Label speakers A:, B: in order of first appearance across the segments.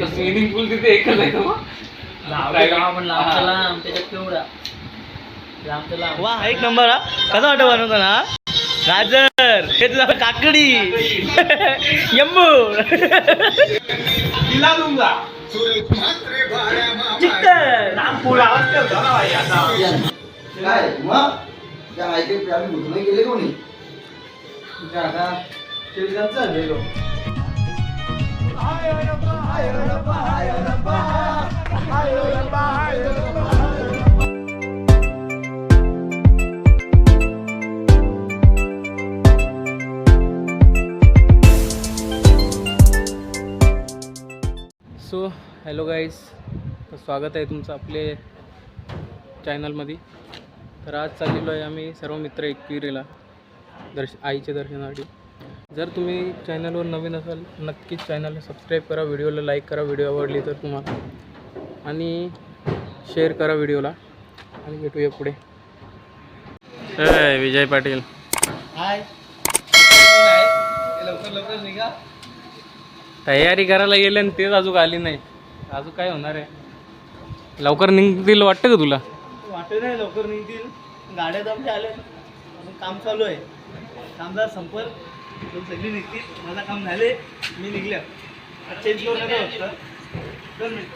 A: Swimming पूल तिथे एकच आहे
B: वा एक नंबर. हा कसा वाटत बनवतो ना. गाजर हे काकडी यम्बू चिकन
C: काय मग त्या आयटे आम्ही भुतणे गेले कोणी आता चाललेलो.
A: सो हॅलो गाईज, तर स्वागत आहे तुमचं आपले चॅनलमध्ये. तर आज चाललेलो आहे आम्ही सर्व मित्र एकविरीला आईच्या दर्शनासाठी. जर तुम्ही चॅनलवर नवीन असाल नक्कीच चॅनलला सबस्क्राईब करा, व्हिडिओला लाईक करा व्हिडिओ आवडली तर तुम्हाला, आणि शेअर करा व्हिडिओला. आणि भेटूया पुढे. विजय पाटील
B: हाय. लवकर लवकर निघा.
A: तयारी करायला गेले आणि तेच अजून आली नाही. अजून काय होणार आहे? लवकर निघतील वाटतं का तुला?
B: वाटत नाही लवकर निघतील. गाड्या आमच्या आल्या, अजून काम चालू आहे. काम जर संपल तर सगळी निघतील. माझं काम झाले, मी निघल्या. चेंज करून येतो. 2 मिनिट.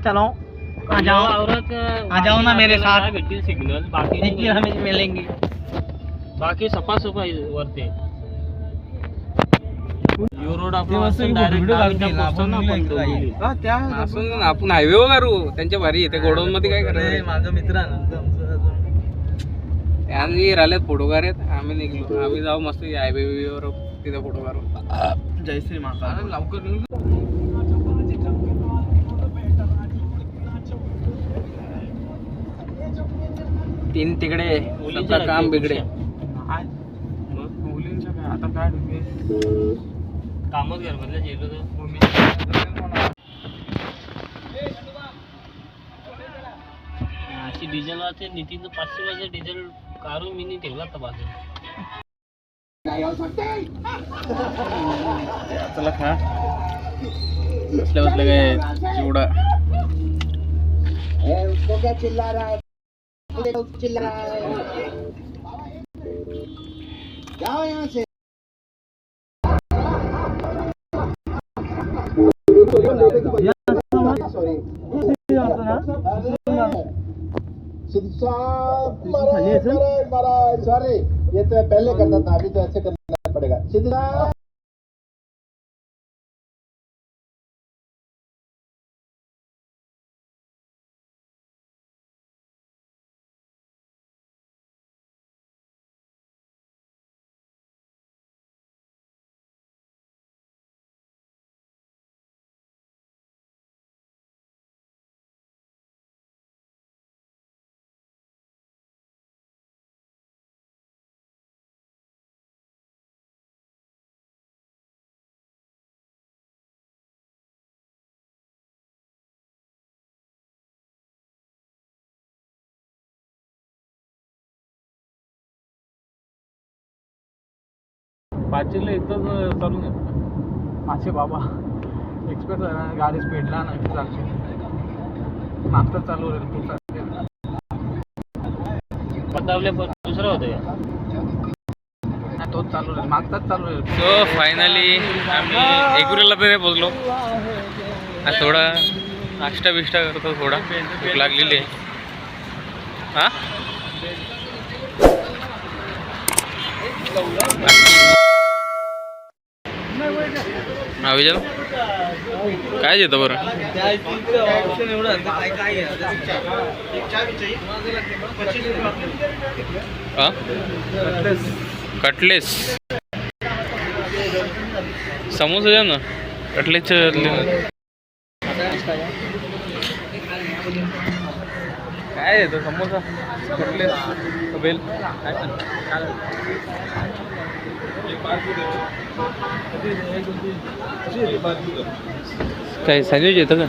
B: चलो आ जाओ ना मेरे साथ.
A: सिग्नल
B: बाकी हमें मिलेंगे.
A: बाकी सफा वरते आपण हायवे वर करू. त्यांच्या भारी येते गोडाऊन मध्ये काय करायचं.
B: माझा मित्र
A: आम्ही राहिल्यात फोटोकार आहेत. आम्ही निघलो. आम्ही जाऊ मस्त हायवे वर तिथे फोटो काढू.
B: जय श्री महाकाल.
A: लवकर तीन तिकडे सबका काम बिगडे. मुलींच्या काय आता काय कामच घर मधल्या गेलो अशी डिझेल वाचे नितीन 500 वाजे डिझेल काढून मी ठेवला तर बाजू. चला खा. बसल्या बसल्या काय चिवडा.
C: उसको क्या चिल्ला रहा है? चिल्ला रहा है. जाओ यहाँ से. सॉरी, ये तो पहले करता था, अभी तो ऐसे करना पड़ेगा. सिद्धा
A: पाचीला इथंच चालून येतो. पाचशे बाबा एक्सप्रेस गाडी स्पीडला नाही चालते. मागचं चालू होईल तू बदलावले दुसरं होतं तोच चालू राहील. मागचाच चालू राहील. सो फायनली आम्ही एकविरीला तरी पोचलो. थोडा नाश्ता बिष्टा करतो. थोडा भूक लागलेली आहे. हा हा विजय काय देतं बरं
B: ऑप्शन एवढं काय काय
A: हा कटलेस समोसा द्या ना कटलेसचे काय येतं समोसा कटलेस बेल काय सँडविच येतं का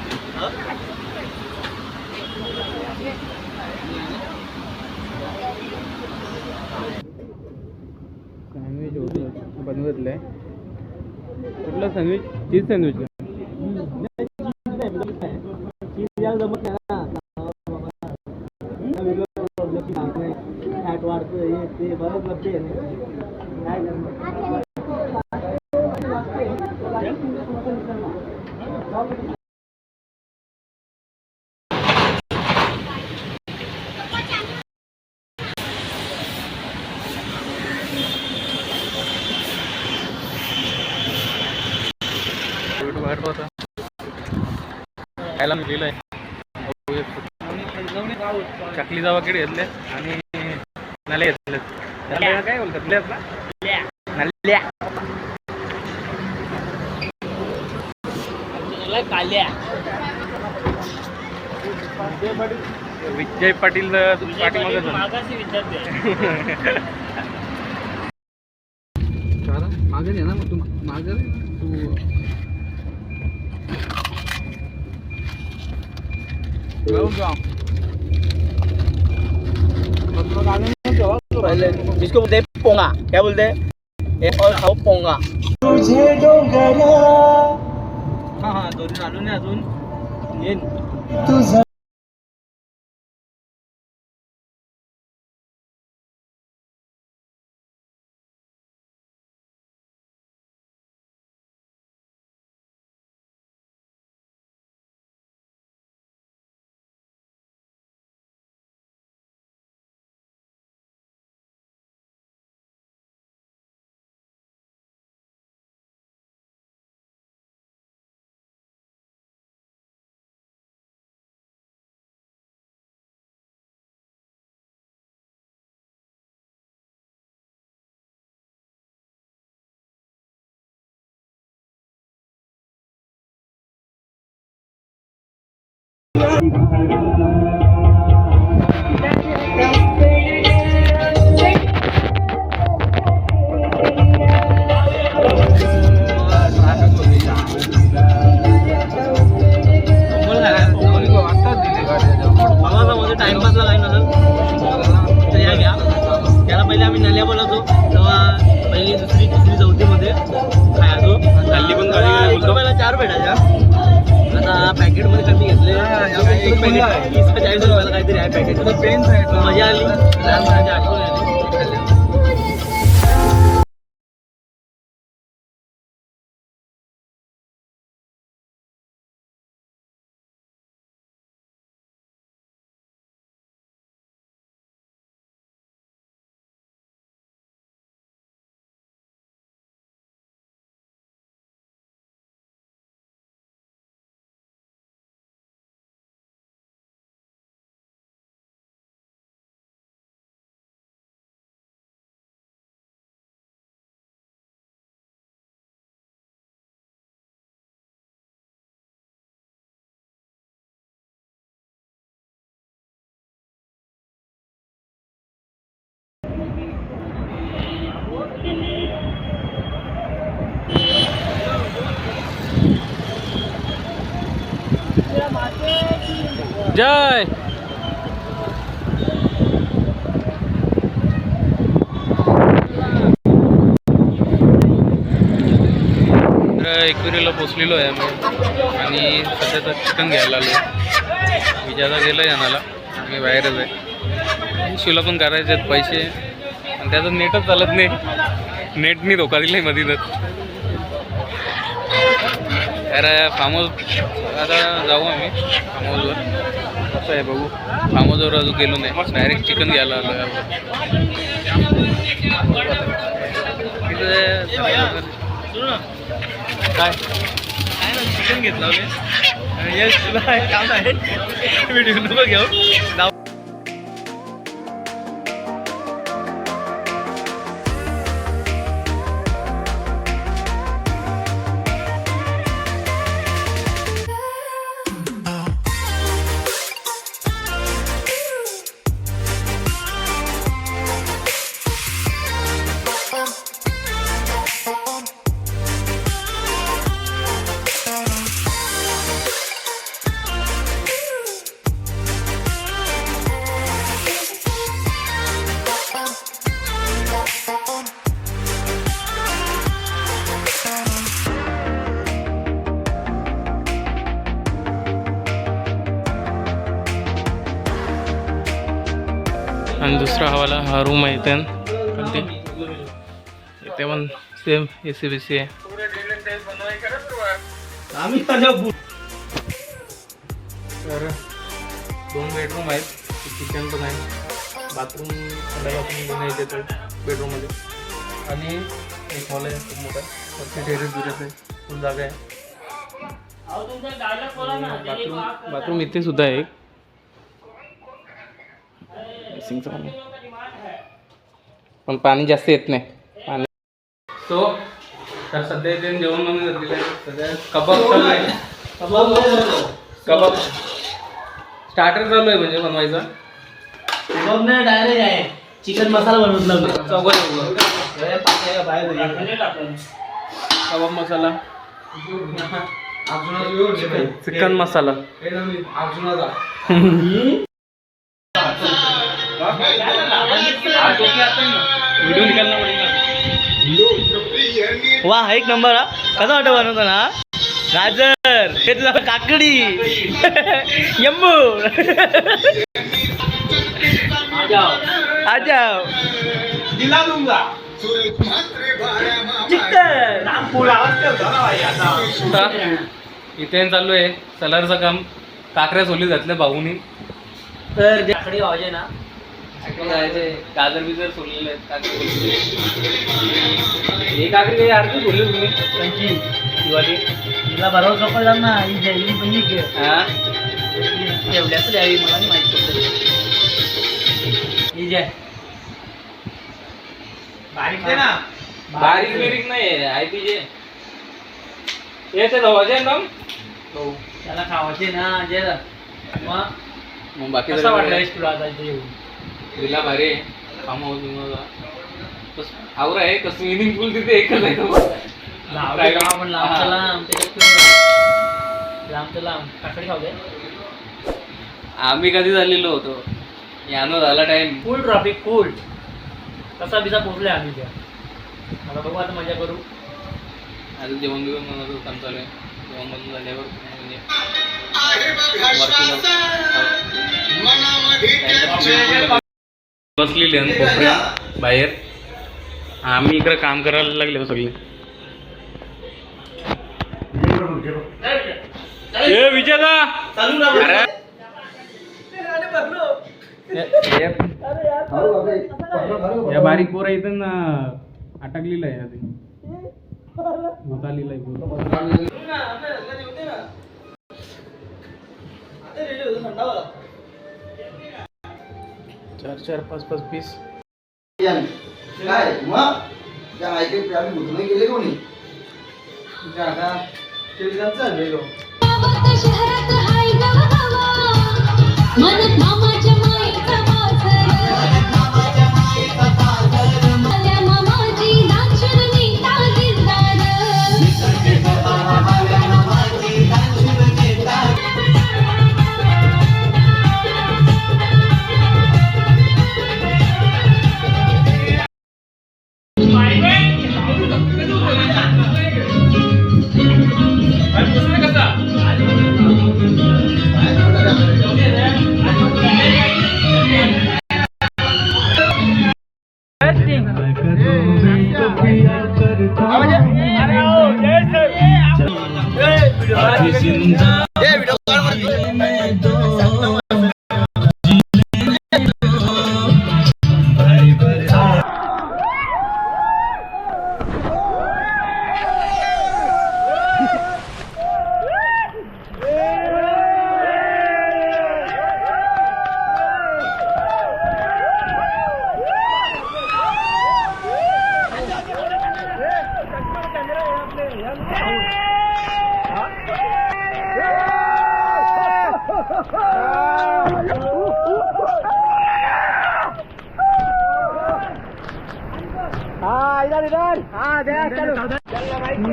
A: सँडविच होतं बनवतलं आहे कुठलं सँडविच चीज सँडविच का
B: फॅट वाढतं ते बरंच लक्ष काय
A: होता खायला मी लिहिलंय चकली जावा किडे घेतले आणि नले घेतले त्याला काय बोलतात नल्या
B: काल्या
A: विजय पाटील
B: मागाशी विचारते
A: मागे दे ना मग तू मागे तू
B: जिसको बोलते हैं पोंगा क्या बोलते हैं और खाओ पोंगा हाँ हाँ दोरी आलू ने अजून येन टाइमपासला काही नसेल तर या घ्या त्याला पहिले आम्ही नल्या बोलवतो तेव्हा पहिली दुसरी तिसरी चौथीमध्ये खायचो हल्ली पण गाडी पहिला 4 भेटायच्या आता पॅकेटमध्ये कमी घेतले एक पॅकेट 30 का 40 रुपयाला काहीतरी आहे पॅकेट मजा आली लहानपणाची आठवण आली
A: जय एकविरीला पोचलेलो आहे आम्ही आणि सध्या तर चिकन घ्यायला आलो विजयाला गेलं यानाला मी बाहेरच आहे शिवला पण करायचे आहेत पैसे आणि त्याचं नेटच चालत नाही नेटनी धोका दिला आहे मधीतच तर फार्म हाऊस आता जाऊ आम्ही फार्म हाऊसवर. कसं आहे बघू, फार्म हाऊसवर अजून गेलो नाही, डायरेक्ट चिकन घ्यायला आलो यावर.
B: काय ना चिकन घेतलं यश तुला काम आहे व्हिडिओ नको घेऊ जाऊ.
A: आणि दुसरा हवाला हा रूम आहे इथे पण सेम AC BC आहे.
B: आम्ही माझ्या
A: तर 2 बेडरूम आहेत, किचन पण आहे, बाथरूम आपण येतो बेडरूममध्ये. आणि एक हॉल आहे खूप मोठा, टेरेस बिरेस आहे, फुल जागा आहे. बाथरूम इथे सुद्धा आहे एक. पण पाणी जास्त येत नाही पाणी. सो तर सध्या इथे जेवण बनवून घेतलेलं आहे. सध्या कबाब चालू आहे. कबाब स्टार्टर चालू आहे म्हणजे बनवायचा.
B: कबाब नाही, डायरेक्ट आहे चिकन मसाला बनवून
A: कबाब मसाला, चिकन मसाला. व्हिडिओ निकालना पडेगा.
B: वा एक नंबर हा. कसा वाटत बनवतो ना गाजर हे तुझा काकडी यम्बू आ जाओ दिला दूंगा चिकन
A: इथे चालू आहे सलरचं काम. काकऱ्या सोली घातल्या भाऊनी.
B: तर जे काकडी वाजे ना
A: गाजर बिजर सोडलेले आहेत. काकडी हे काकडी काही अर्धी सोडली तुम्ही
B: त्यांची दिवाळी तिला बरोबर कपड जाणार ना ही जैली पण ही
A: हा
B: एवढ्याच द्यावी मला नाही माहिती पडत. ही जे बारीक आहे ना
A: बारीक बिरीक नाही आहे जे हे ते धवाचे ना
B: त्याला खावायचे ना जे
A: मग बाकी
B: कसा वाटला तुला आता इथे येऊन.
A: दिला भारी आहे. फार्म हाऊस आवरा आहे का स्विमिंग पूल तिथे एकच आहे तो.
B: आपण लांबचं लांब त्याच्यात लांबचं लांब काकडी खाऊ दे.
A: आम्ही कधी झालेलो होतो यानं झाला टाइम.
B: फुल ट्रॉफिक फुल कसा बिसा पोचले आम्ही त्या. आता बघू आता मजा करू.
A: आता जेवण बिवण बनवतो काम चालू आहे. जेवण बनवून झाल्यावर म्हणजे बसलेली आहे कोपऱ्यात बाहेर. आम्ही इकडे काम करायला लागले सगळे. विजयदा या बारीक पोरा इथं अटकलेलं आहे आधी भूतालीला आहे. 4 5 5 पीस
C: काय मग त्या ऐकत आम्ही भुतून गेले कोणी आता चाललेलो
D: शहरात हाय गावा मन मामाच्या माईचा माझ्या मामाची नाचणी तागिरदार.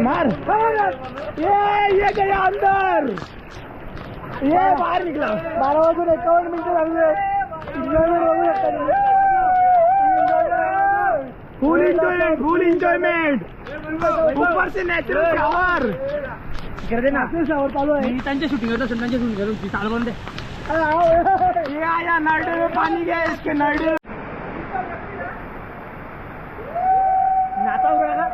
B: मार ये गया अंदर, ये बाहर निकला. 12:51 मिनिटं झाले. फुल एन्जॉयमेंट ऊपर से नॅचरल शावर. नॅचरल शावर चालू आहे. त्यांच्या शूटिंग होतं, त्यांच्या शूटिंग होती. चालू बंद आहे. ये आया नळडे में पानी गया इसके नळडे. नाता उघडा का?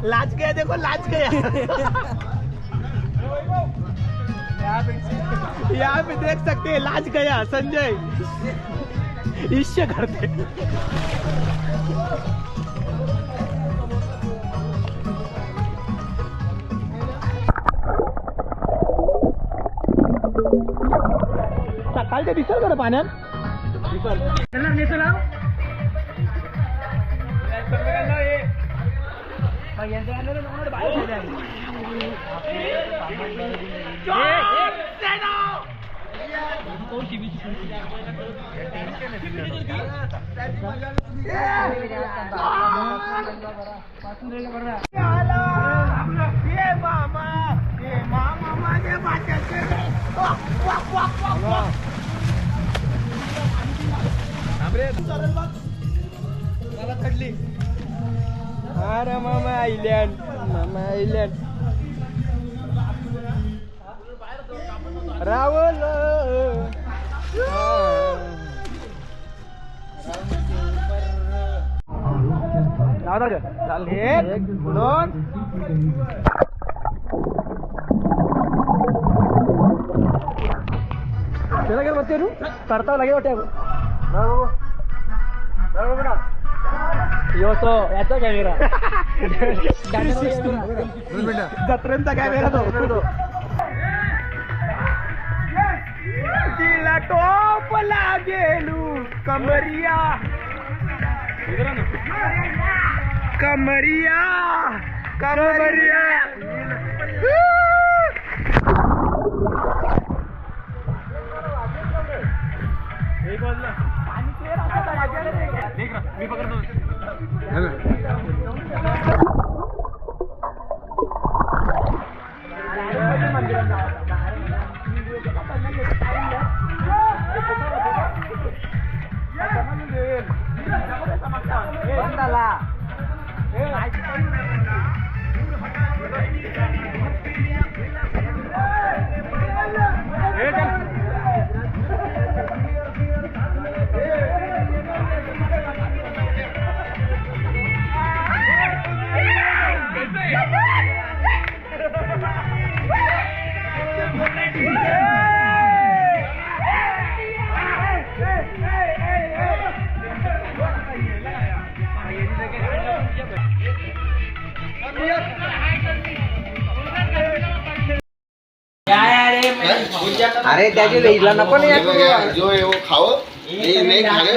B: लाज गया, देखो लाज गया। यहाँ पे देख सकते हैं, लाज गया संजय ईर्ष्या करते। सकाळच्या दिसेल का पाण्यात? अरे मामा आयलँड, मामा आयलँड राहुल एक दोन त्याला काय बघते तू करता लागे वाटते यो तो याचा कॅमेरा जत्रेंचा कॅमेरा तो तिला टोप लागेलू कमरिया कमरिया कमरिया एक वाजला मी पकडतो अरे त्याची वेळेला नको नाही
C: जो है वो खाओ, नहीं खाने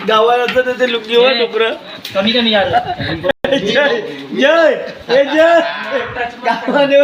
B: गावाला ते लुकीवर डुकर कमी यार जय जय जय गावाने